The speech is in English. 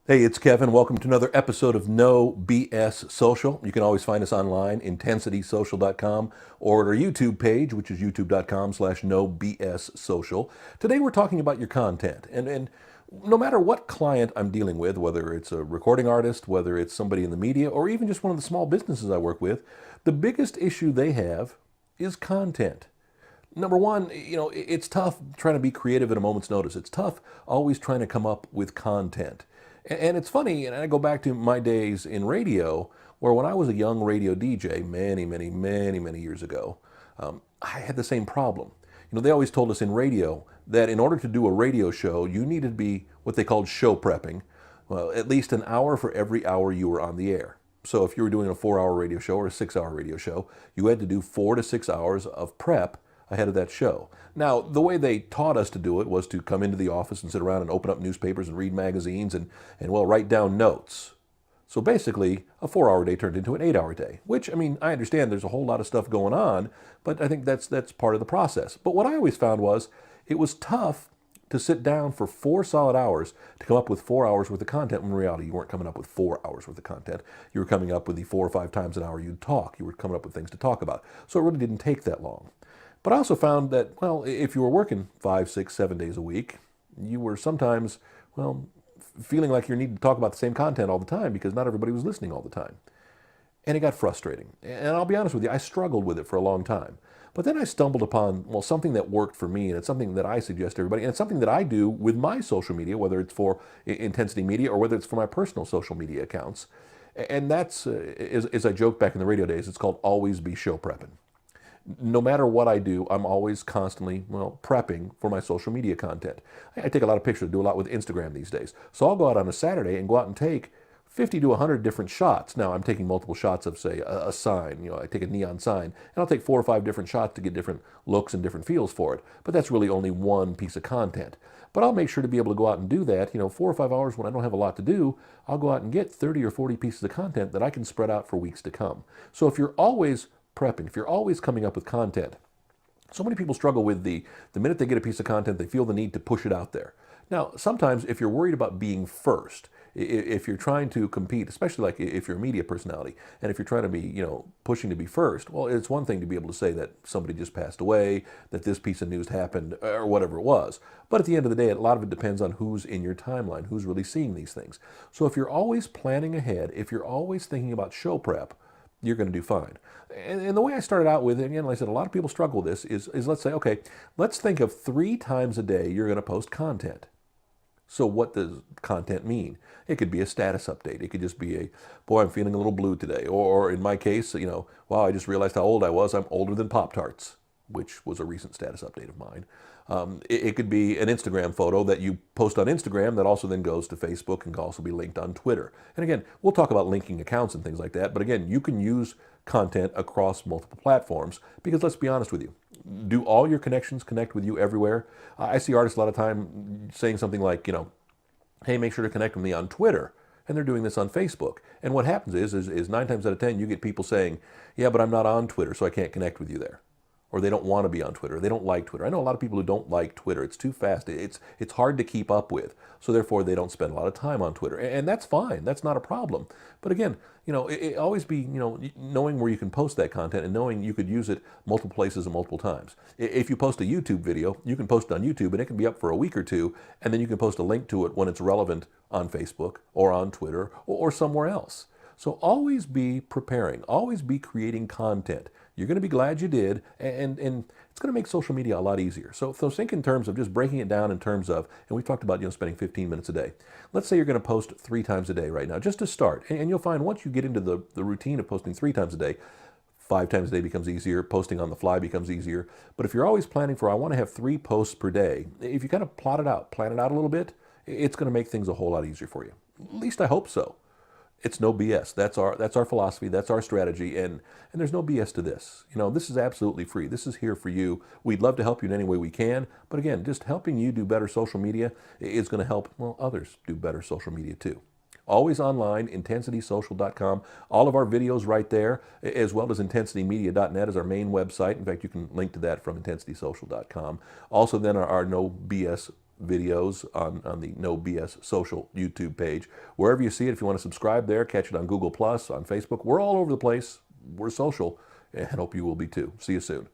Hey, it's Kevin. Welcome to another episode of No BS Social. You can always find us online, intensitysocial.com, or at our YouTube page, which is youtube.com/No BS Social. Today we're talking about your content. And no matter what client I'm dealing with, whether it's a recording artist, whether it's somebody in the media, or even just one of the small businesses I work with, the biggest issue they have is content. Number one, it's tough trying to be creative at a moment's notice. It's tough always trying to come up with content. And it's funny, and I go back to my days in radio, where when I was a young radio DJ many years ago, I had the same problem. They always told us in radio that in order to do a radio show, you needed to be what they called show prepping, well, at least an hour for every hour you were on the air. So if you were doing a 4-hour radio show or a 6-hour radio show, you had to do 4 to 6 hours of prep ahead of that show. Now, the way they taught us to do it was to come into the office and sit around and open up newspapers and read magazines and write down notes. So basically, a 4-hour day turned into an 8-hour day, which, I understand there's a whole lot of stuff going on, but I think that's part of the process. But what I always found was it was tough to sit down for 4 solid hours to come up with 4 hours worth of content. When in reality, you weren't coming up with 4 hours worth of content. You were coming up with the 4 or 5 times an hour you'd talk. You were coming up with things to talk about. So it really didn't take that long. But I also found that, if you were working 5, 6, 7 days a week, you were sometimes, feeling like you needed to talk about the same content all the time because not everybody was listening all the time. And it got frustrating. And I'll be honest with you, I struggled with it for a long time. But then I stumbled upon, something that worked for me, and it's something that I suggest to everybody, and it's something that I do with my social media, whether it's for Intensity Media or whether it's for my personal social media accounts. And that's, as I joked back in the radio days, it's called always be show prepping. No matter what I do, I'm always constantly, prepping for my social media content. I take a lot of pictures, do a lot with Instagram these days. So I'll go out on a Saturday and go out and take 50 to 100 different shots. Now, I'm taking multiple shots of, say, a sign. I take a neon sign, and I'll take 4 or 5 different shots to get different looks and different feels for it. But that's really only one piece of content. But I'll make sure to be able to go out and do that. 4 or 5 hours when I don't have a lot to do, I'll go out and get 30 or 40 pieces of content that I can spread out for weeks to come. So if you're always prepping, if you're always coming up with content, so many people struggle with the minute they get a piece of content, they feel the need to push it out there. Now, sometimes if you're worried about being first, if you're trying to compete, especially like if you're a media personality, and if you're trying to be, pushing to be first, well, it's one thing to be able to say that somebody just passed away, that this piece of news happened, or whatever it was. But at the end of the day, a lot of it depends on who's in your timeline, who's really seeing these things. So if you're always planning ahead, if you're always thinking about show prep, you're going to do fine. And the way I started out with it, again, like I said, a lot of people struggle with this, is let's say, okay, let's think of 3 times a day you're going to post content. So what does content mean? It could be a status update. It could just be boy, I'm feeling a little blue today. Or in my case, wow, I just realized how old I was. I'm older than Pop-Tarts, which was a recent status update of mine. It could be an Instagram photo that you post on Instagram that also then goes to Facebook and can also be linked on Twitter. And again, we'll talk about linking accounts and things like that. But again, you can use content across multiple platforms because let's be honest with you, do all your connections connect with you everywhere? I see artists a lot of time saying something like, hey, make sure to connect with me on Twitter. And they're doing this on Facebook. And what happens is 9 times out of 10, you get people saying, yeah, but I'm not on Twitter, so I can't connect with you there. Or they don't want to be on Twitter. They don't like Twitter. I know a lot of people who don't like Twitter. It's too fast. It's hard to keep up with. So therefore, they don't spend a lot of time on Twitter. And that's fine. That's not a problem. But again, it always be, knowing where you can post that content and knowing you could use it multiple places and multiple times. If you post a YouTube video, you can post it on YouTube and it can be up for a week or two. And then you can post a link to it when it's relevant on Facebook or on Twitter or somewhere else. So always be preparing. Always be creating content. You're going to be glad you did, and it's going to make social media a lot easier. So think in terms of just breaking it down in terms of, and we've talked about spending 15 minutes a day. Let's say you're going to post 3 times a day right now, just to start. And you'll find once you get into the routine of posting 3 times a day, 5 times a day becomes easier, posting on the fly becomes easier. But if you're always planning for, I want to have 3 posts per day, if you kind of plan it out a little bit, it's going to make things a whole lot easier for you. At least I hope so. It's no BS. That's our philosophy. That's our strategy. And there's no BS to this. This is absolutely free. This is here for you. We'd love to help you in any way we can. But again, just helping you do better social media is going to help, others do better social media too. Always online, intensitysocial.com. All of our videos right there, as well as intensitymedia.net is our main website. In fact, you can link to that from intensitysocial.com. Also then our No BS videos on the No BS Social YouTube page. Wherever you see it, if you want to subscribe there, catch it on Google+, on Facebook. We're all over the place. We're social, and hope you will be too. See you soon.